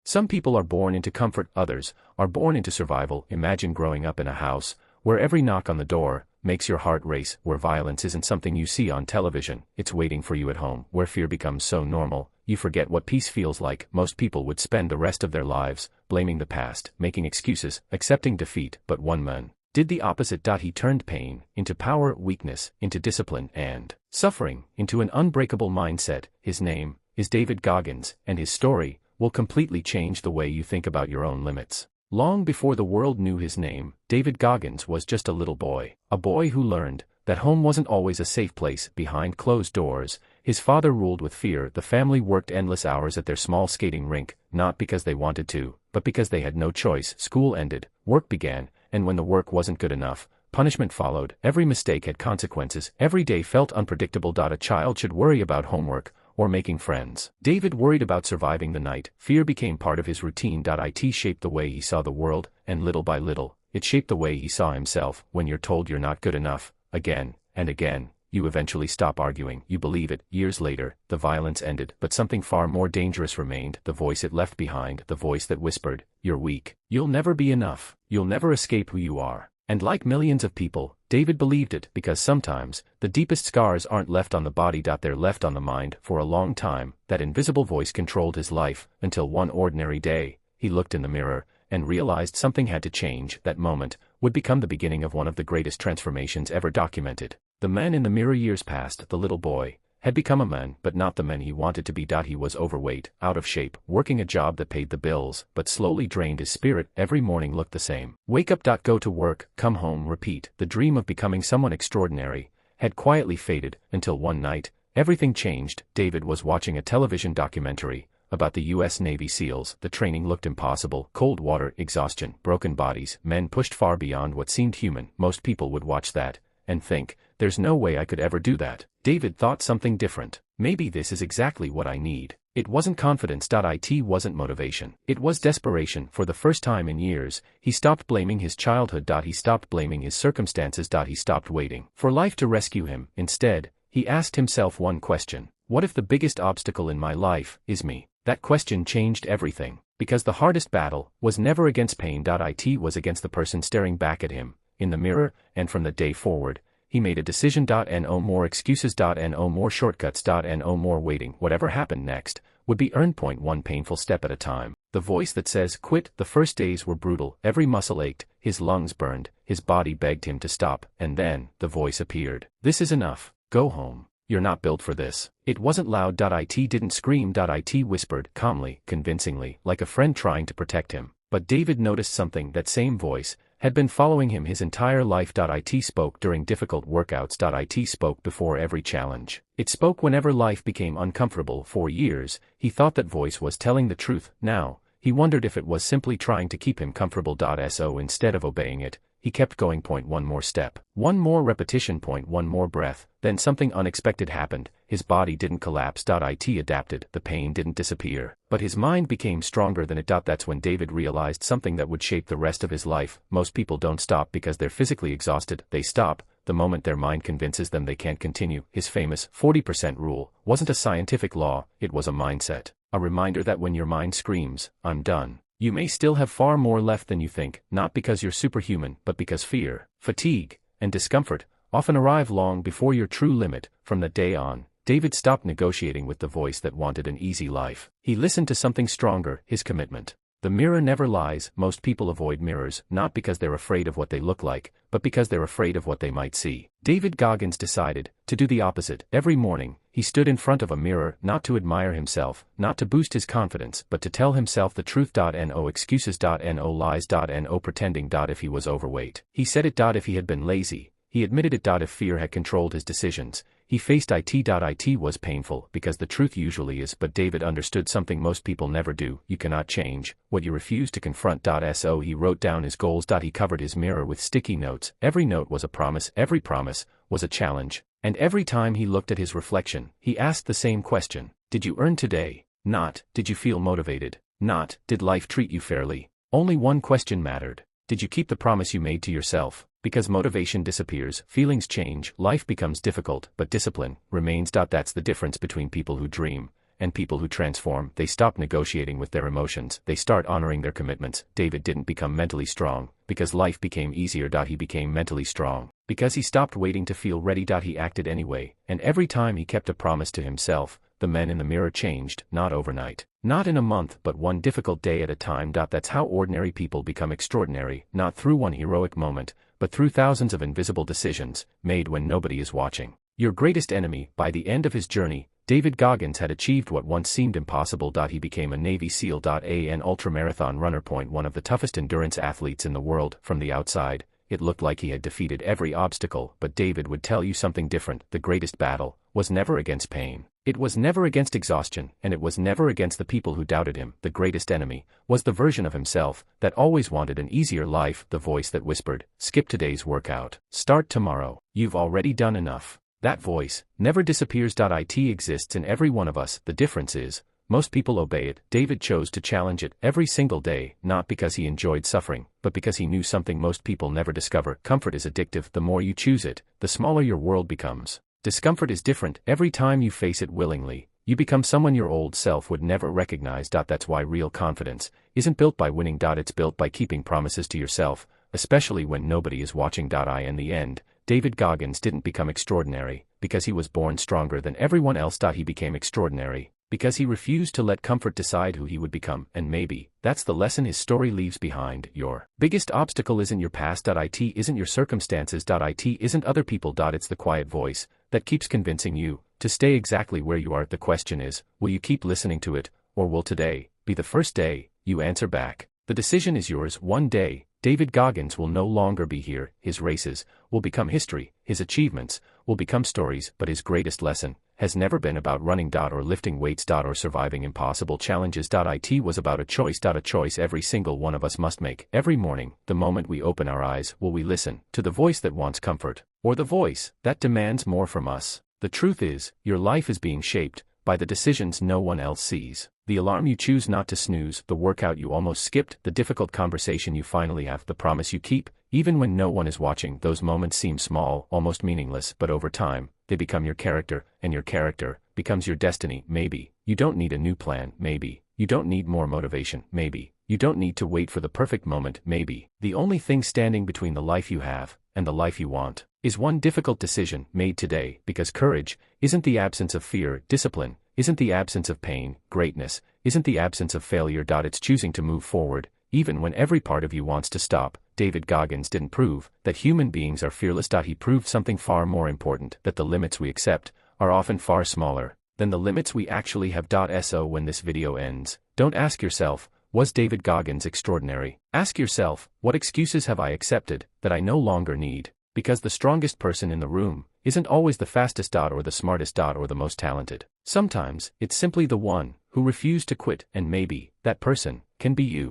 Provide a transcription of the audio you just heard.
Some people are born into comfort, others are born into survival. Imagine growing up in a house where every knock on the door makes your heart race, where violence isn't something you see on television, it's waiting for you at home, where fear becomes so normal, you forget what peace feels like. Most people would spend the rest of their lives blaming the past, making excuses, accepting defeat, but one man did the opposite. He turned pain into power, weakness into discipline, and suffering into an unbreakable mindset. His name is David Goggins, and his story will completely change the way you think about your own limits. Long before the world knew his name, David Goggins was just a little boy. A boy who learned that home wasn't always a safe place. Behind closed doors, his father ruled with fear. The family worked endless hours at their small skating rink, not because they wanted to, but because they had no choice. School ended, work began, and when the work wasn't good enough, punishment followed. Every mistake had consequences. Every day felt unpredictable. A child should worry about homework or making friends. David worried about surviving the night. Fear became part of his routine. It shaped the way he saw the world, and little by little, it shaped the way he saw himself. When you're told you're not good enough, again and again, you eventually stop arguing. You believe it. Years later, the violence ended, but something far more dangerous remained. The voice it left behind, the voice that whispered, "You're weak. You'll never be enough. You'll never escape who you are." And like millions of people, David believed it, because sometimes the deepest scars aren't left on the body. They're left on the mind. For a long time, that invisible voice controlled his life, until one ordinary day, he looked in the mirror and realized something had to change. That moment would become the beginning of one of the greatest transformations ever documented. The man in the mirror. Years passed. The little boy had become a man, but not the man he wanted to be. He was overweight, out of shape, working a job that paid the bills, but slowly drained his spirit. Every morning looked the same. Wake up. Go to work, come home, repeat. The dream of becoming someone extraordinary had quietly faded, until one night, everything changed. David was watching a television documentary about the U.S. Navy SEALs. The training looked impossible. Cold water, exhaustion, broken bodies, men pushed far beyond what seemed human. Most people would watch that and think, "There's no way I could ever do that." David thought something different. Maybe this is exactly what I need. It wasn't confidence. It wasn't motivation. It was desperation. For the first time in years, he stopped blaming his childhood. He stopped blaming his circumstances. He stopped waiting for life to rescue him. Instead, he asked himself one question: what if the biggest obstacle in my life is me? That question changed everything, because the hardest battle was never against pain. It was against the person staring back at him in the mirror, and from that day forward, he made a decision. No more excuses. No more shortcuts. No more waiting. Whatever happened next would be earned. One painful step at a time. The voice that says quit. The first days were brutal. Every muscle ached, his lungs burned, his body begged him to stop. And then, the voice appeared. "This is enough. Go home. You're not built for this." It wasn't loud. It didn't scream. It whispered, calmly, convincingly, like a friend trying to protect him. But David noticed something. That same voice had been following him his entire life. It spoke during difficult workouts. It spoke before every challenge. It spoke whenever life became uncomfortable. For years, he thought that voice was telling the truth. Now, he wondered if it was simply trying to keep him comfortable. So instead of obeying it, he kept going. One more step, one more repetition. One more breath. Then something unexpected happened. His body didn't collapse. It adapted. The pain didn't disappear, but his mind became stronger than it. That's when David realized something that would shape the rest of his life. Most people don't stop because they're physically exhausted. They stop the moment their mind convinces them they can't continue. His famous 40% rule wasn't a scientific law, it was a mindset. A reminder that when your mind screams, "I'm done," you may still have far more left than you think, not because you're superhuman, but because fear, fatigue, and discomfort often arrive long before your true limit. From that day on, David stopped negotiating with the voice that wanted an easy life. He listened to something stronger: his commitment. The mirror never lies. Most people avoid mirrors, not because they're afraid of what they look like, but because they're afraid of what they might see. David Goggins decided to do the opposite. Every morning, he stood in front of a mirror, not to admire himself, not to boost his confidence, but to tell himself the truth. No excuses. No lies. No pretending. If he was overweight, he said it. If he had been lazy, he admitted it. If fear had controlled his decisions, he faced it. It was painful, because the truth usually is, but David understood something most people never do: you cannot change what you refuse to confront. So he wrote down his goals. He covered his mirror with sticky notes. Every note was a promise, every promise was a challenge, and every time he looked at his reflection, he asked the same question: did you earn today? Not, did you feel motivated? Not, did life treat you fairly? Only one question mattered: did you keep the promise you made to yourself? Because motivation disappears, feelings change, life becomes difficult, but discipline remains. That's the difference between people who dream and people who transform, they stop negotiating with their emotions, they start honoring their commitments. David didn't become mentally strong because life became easier. He became mentally strong because he stopped waiting to feel ready. He acted anyway, and every time he kept a promise to himself, the men in the mirror changed, not overnight, not in a month, but one difficult day at a time. That's how ordinary people become extraordinary, not through one heroic moment, but through thousands of invisible decisions, made when nobody is watching. Your greatest enemy. By the end of his journey, David Goggins had achieved what once seemed impossible. He became a Navy SEAL, an ultramarathon runner. One of the toughest endurance athletes in the world. From the outside, it looked like he had defeated every obstacle, but David would tell you something different. The greatest battle was never against pain. It was never against exhaustion, and it was never against the people who doubted him. The greatest enemy was the version of himself that always wanted an easier life, the voice that whispered, "Skip today's workout. Start tomorrow. You've already done enough." That voice never disappears. It exists in every one of us. The difference is, most people obey it. David chose to challenge it every single day, not because he enjoyed suffering, but because he knew something most people never discover. Comfort is addictive. The more you choose it, the smaller your world becomes. Discomfort is different. Every time you face it willingly, you become someone your old self would never recognize. That's why real confidence isn't built by winning. It's built by keeping promises to yourself, especially when nobody is watching. In the end, David Goggins didn't become extraordinary because he was born stronger than everyone else. He became extraordinary because he refused to let comfort decide who he would become. And maybe that's the lesson his story leaves behind. Your biggest obstacle isn't your past. It isn't your circumstances. It isn't other people. It's the quiet voice that keeps convincing you to stay exactly where you are. The question is, will you keep listening to it, or will today be the first day you answer back? The decision is yours. One day, David Goggins will no longer be here. His races will become history, his achievements will become stories, but his greatest lesson has never been about running. Or lifting weights. Or surviving impossible challenges. It was about a choice. A choice every single one of us must make every morning. The moment we open our eyes, will we listen to the voice that wants comfort, or the voice that demands more from us? The truth is, your life is being shaped by the decisions no one else sees. The alarm you choose not to snooze, the workout you almost skipped, the difficult conversation you finally have, the promise you keep, even when no one is watching. Those moments seem small, almost meaningless, but over time, they become your character, and your character becomes your destiny. Maybe you don't need a new plan. Maybe you don't need more motivation. Maybe you don't need to wait for the perfect moment. Maybe the only thing standing between the life you have and the life you want is one difficult decision made today. Because courage isn't the absence of fear. Discipline isn't the absence of pain. Greatness isn't the absence of failure. It's choosing to move forward, even when every part of you wants to stop. David Goggins didn't prove that human beings are fearless. He proved something far more important, that the limits we accept are often far smaller than the limits we actually have. So when this video ends, don't ask yourself, was David Goggins extraordinary? Ask yourself, what excuses have I accepted that I no longer need? Because the strongest person in the room isn't always the fastest. Or the smartest. Or the most talented. Sometimes, it's simply the one who refused to quit, and maybe that person can be you.